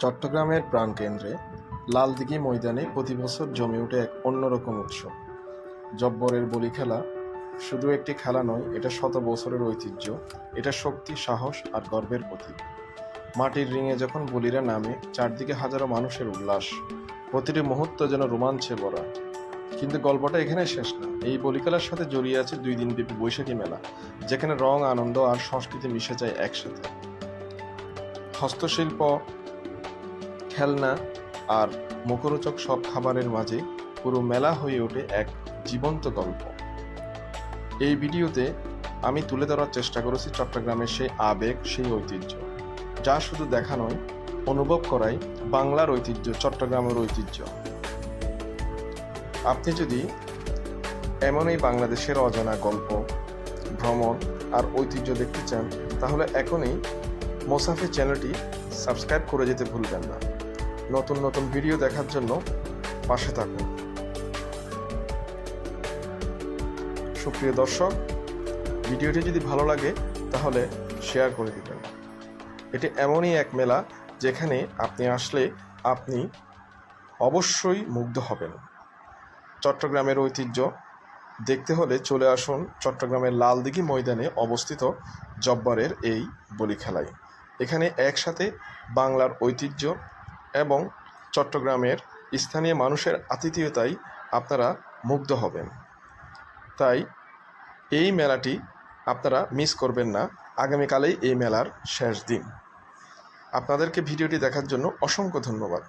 চট্টগ্রামের প্রাণকেন্দ্রে লালদিঘি ময়দানে প্রতি বছর জমে ওঠে এক অন্যরকম উৎসব। জব্বরের বলি খেলা শুধু একটি খেলা নয়, এটা শত বছরের ঐতিহ্য। এটা শক্তি, সাহস আর গর্বের প্রতীক। মাটির রিঙে যখন বলিরা নামে, চারদিকে হাজারো মানুষের উল্লাস, প্রতিটি মুহূর্ত যেন রোমাঞ্চে ভরা। কিন্তু গল্পটা এখানে শেষ না। এই বলি খেলার সাথে জড়িয়ে আছে 2 দিন ব্যাপী বৈশাখী মেলা, যেখানে রং, আনন্দ আর সংস্কৃতি মিশে যায় একসাথে। হস্তশিল্প, খেলনা আর মুখরোচক সব খাবারের মাঝে পুরো মেলা হয়ে ওঠে এক জীবন্ত গল্প। এই ভিডিওতে আমি তুলে ধরার চেষ্টা করেছি চট্টগ্রামের সেই আবেগ, সেই ঐতিহ্য, যা শুধু দেখা নয়, অনুভব করাই বাংলার ঐতিহ্য, চট্টগ্রামের ঐতিহ্য। আপনি যদি এমনই বাংলাদেশের অজানা গল্প, ভ্রমণ আর ঐতিহ্য দেখতে চান, তাহলে এখনই মোসাফির চ্যানেলটি সাবস্ক্রাইব করে যেতে ভুলবেন না। নতুন নতুন ভিডিও দেখার জন্য পাশে থাকুন। সুপ্রিয় দর্শক, ভিডিওটি যদি ভালো লাগে তাহলে শেয়ার করে দিবেন। এটি এমনই এক মেলা যেখানে আপনি আসলে আপনি অবশ্যই মুগ্ধ হবেন। চট্টগ্রামের ঐতিহ্য দেখতে হলে চলে আসুন চট্টগ্রামের লালদিঘি ময়দানে অবস্থিত জব্বরের এই বলি খেলায়। এখানে একসাথে বাংলার ঐতিহ্য এবং চট্টগ্রামের স্থানীয় মানুষের আতিথেয়তায় আপনারা মুগ্ধ হবেন। তাই এই মেলাটি আপনারা মিস করবেন না। আগামীকালেই এই মেলার শেষ দিন। আপনাদেরকে ভিডিওটি দেখার জন্য অসংখ্য ধন্যবাদ।